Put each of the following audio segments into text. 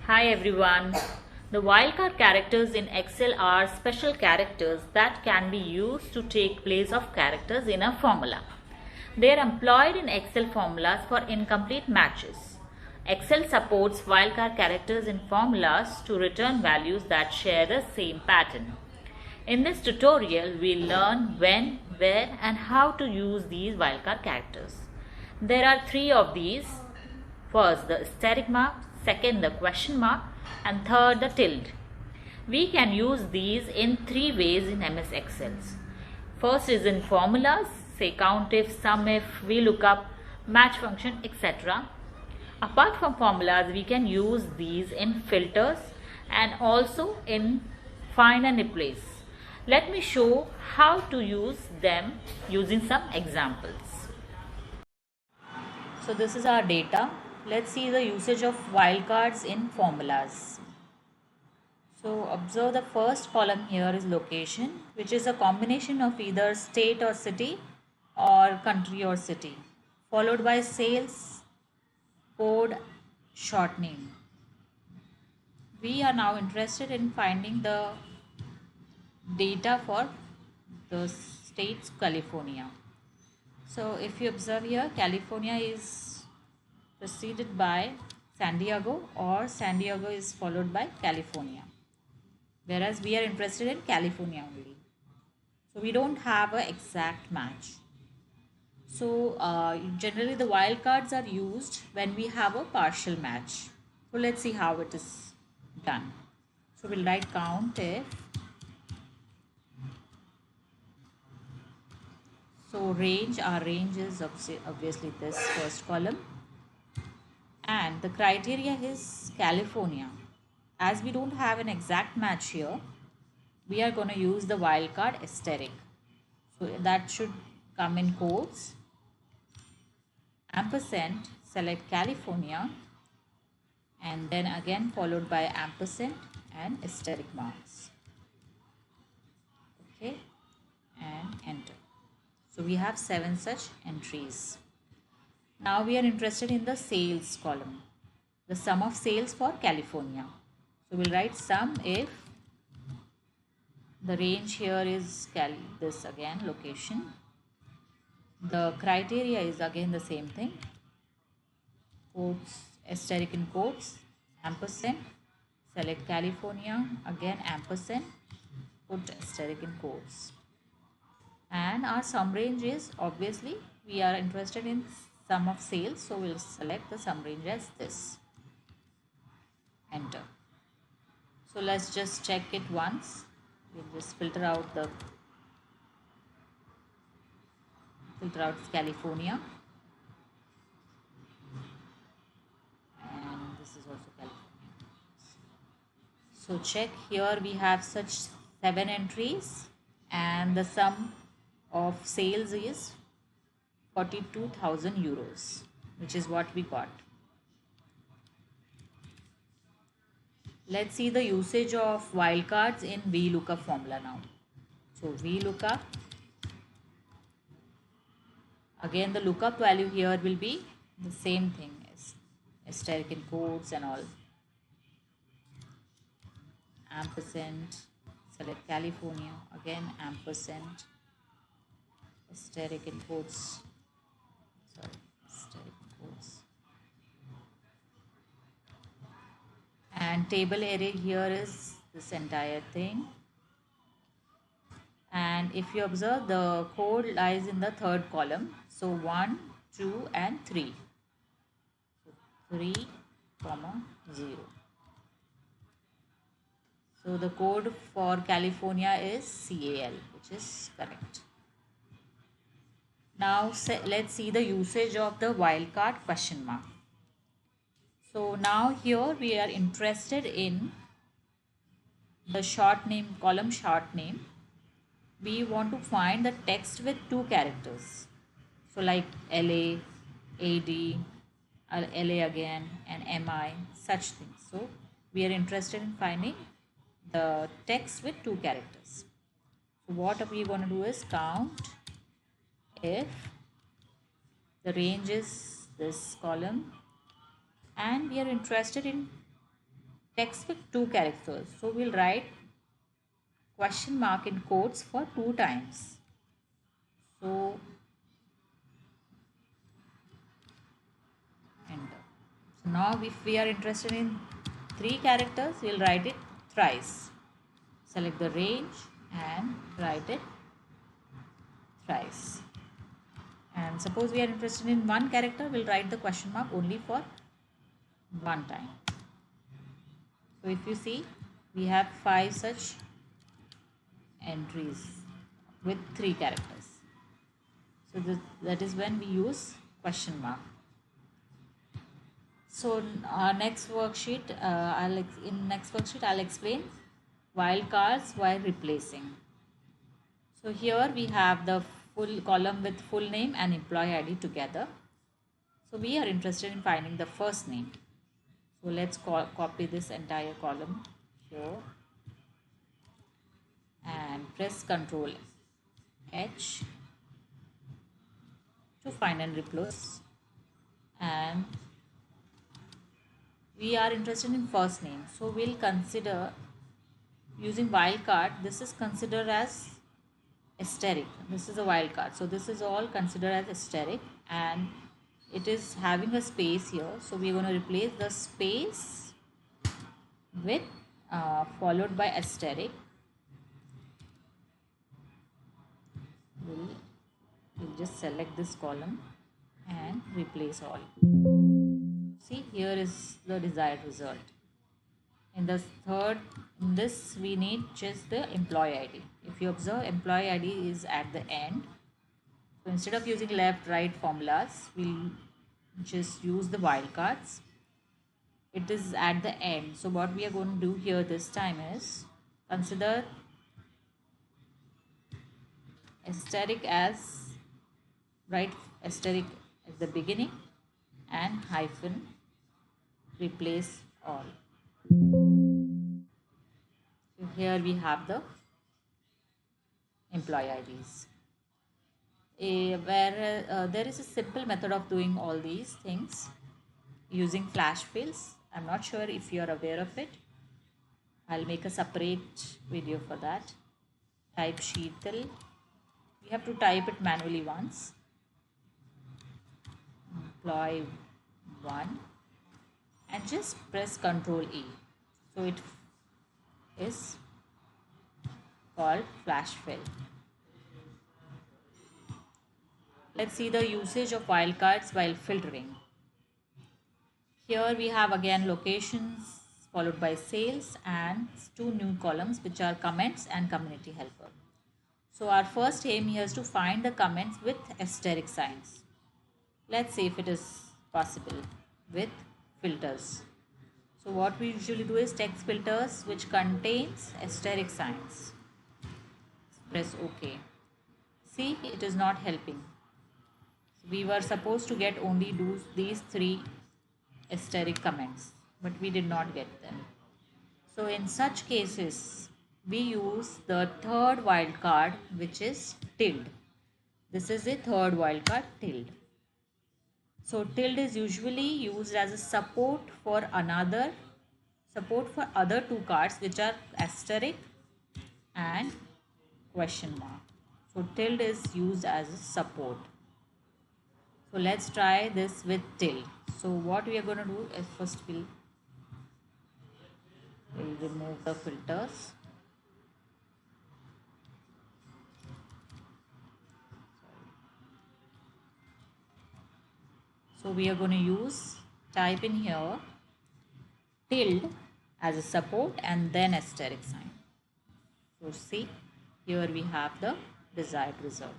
Hi everyone. The wildcard characters in Excel are special characters that can be used to take place of characters in a formula. They are employed in Excel formulas for incomplete matches. Excel supports wildcard characters in formulas to return values that share the same pattern. In this tutorial, we'll learn when, where and how to use these wildcard characters. There are three of these. First, the asterisk mark, second, the question mark, and third, the tilde. We can use these in three ways in MS Excel. First is in formulas, say countif, sumif, vlookup, match function, etc. Apart from formulas, we can use these in filters and also in find and replace. Let me show how to use them using some examples. So this is our data. Let's see the usage of wildcards in formulas. So observe the first column here is location, which is a combination of either state or city or country or city, followed by sales, code, short name. We are now interested in finding the data for the states California. So if you observe here, California is preceded by San Diego, or San Diego is followed by California, whereas we are interested in California only. So we don't have an exact match. So generally the wildcards are used when we have a partial match. So let's see how it is done. So we'll write count if. So range, our range is obviously this first column, and the criteria is California. As we don't have an exact match here, we are going to use the wildcard asterisk. So that should come in quotes, ampersand, select California, and then again followed by ampersand and asterisk marks. Okay, and enter. So we have 7 such entries. Now we are interested in the sales column, the sum of sales for California. So we'll write sum if the range here is this again location. The criteria is again the same thing. Quotes, asterisk in quotes, ampersand, select California, again ampersand, put asterisk in quotes. And our sum range is obviously we are interested in sum of sales, so we'll select the sum range as this. Enter. So let's just check it once. We'll just filter out California, and this is also California. So check here, we have such 7 entries, and the sum of sales is 42,000 euros, which is what we got. Let's see the usage of wildcards in vlookup formula now. So vlookup, again the lookup value here will be the same thing as asterisk in quotes and all. Ampersand, select California, again ampersand, asterisk in quotes, asterisk in quotes. And table array here is this entire thing. And if you observe, the code lies in the third column. So 1, 2 and 3. So 3, 0. So the code for California is CAL, which is correct. Now let's see the usage of the wildcard question mark. So now here we are interested in the short name column, short name. We want to find the text with 2 characters. So like LA, AD, LA again, and MI, such things. So we are interested in finding the text with 2 characters. So what we are going to do is count if the range is this column, and we are interested in text with 2 characters. So we'll write question mark in quotes for 2 times. So enter. So now if we are interested in 3 characters, we'll write it thrice. Select the range and write it thrice. And suppose we are interested in 1 character, we'll write the question mark only for 1 time. So if you see, we have 5 such entries with 3 characters. So that is when we use question mark. So our next worksheet, I'll explain wildcards while replacing. So here we have the full column with full name and employee ID together. So we are interested in finding the first name. So let's copy this entire column here and press Ctrl H to find and replace. And we are interested in first name. So we'll consider using wildcard. This is considered as asterisk. This is a wildcard. So this is all considered as asterisk and it is having a space here. So we're going to replace the space with followed by asterisk. We'll just select this column and replace all. See, here is the desired result. In this we need just the employee ID. If you observe, employee ID is at the end. So instead of using left right formulas, we'll just use the wildcards. It is at the end. So what we are going to do here this time is consider asterisk as write asterisk at the beginning and hyphen replace all. So here we have the employee IDs. There is a simple method of doing all these things using flash fields. I'm not sure if you are aware of it. I'll make a separate video for that. Type sheet till. We have to type it manually once. Employee 1 and just press Ctrl E. So it is called flash fill. Let's see the usage of wildcards while filtering. Here we have again locations followed by sales and 2 new columns which are comments and community helper. So our first aim here is to find the comments with asterisk signs. Let's see if it is possible with filters. So what we usually do is text filters which contains asterisk signs. Press OK. See, it is not helping. We were supposed to get only these 3 asterisk comments, but we did not get them. So in such cases, we use the third wildcard, which is tilde. This is the third wildcard, tilde. So tilde is usually used as a support for other 2 cards which are asterisk and question mark. So tilde is used as a support. So let's try this with tilde. So what we are going to do is first we'll remove the filters. So we are going to type in here tilde as a support and then asterisk sign. So see, here we have the desired result.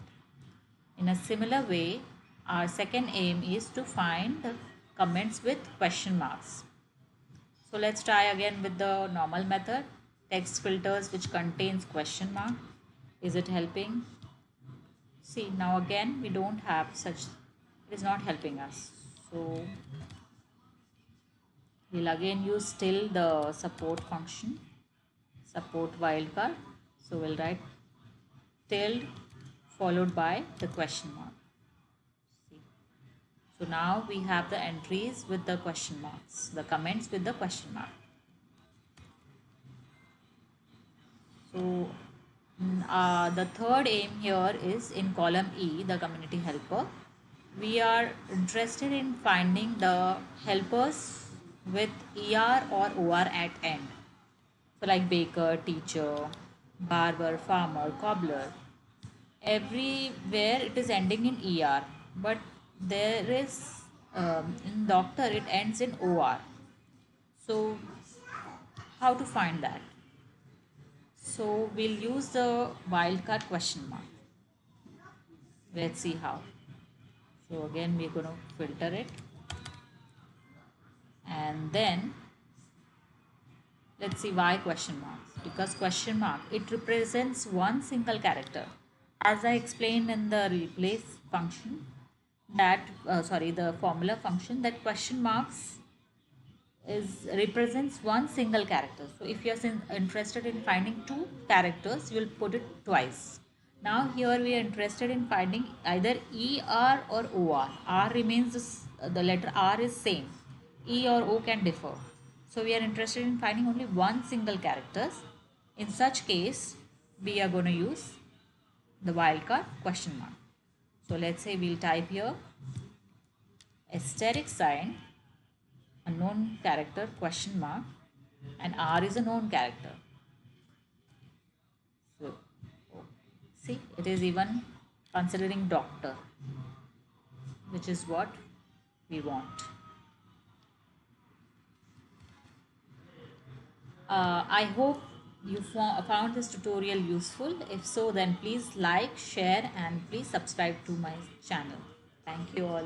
In a similar way, our second aim is to find the comments with question marks. So let's try again with the normal method, text filters which contains question mark. Is it helping? See, now again we don't have such, it is not helping us. So we'll again use still the support function, support wildcard. So we'll write tilde followed by the question mark. See. So now we have the entries with the question marks, the comments with the question mark. So the third aim here is in column E, the community helper. We are interested in finding the helpers with ER or OR at end. So like baker, teacher, barber, farmer, cobbler. Everywhere it is ending in ER, but there is in doctor it ends in OR. So how to find that? So we'll use the wildcard question mark. Let's see how. So again we're going to filter it, and then let's see why question marks. Because question mark, it represents one single character. As I explained in the replace function, that the formula function, that question marks is represents one single character. So if you are interested in finding two characters, you will put it twice. Now here we are interested in finding either ER or OR. R remains the letter R is same. E or O can differ. So we are interested in finding only one single characters. In such case, we are going to use the wildcard question mark. So let's say we'll type here asterisk sign, a known character, question mark, and R is a known character. So see, it is even considering doctor, which is what we want. I hope you found this tutorial useful. If so, then please like, share, and please subscribe to my channel. Thank you all.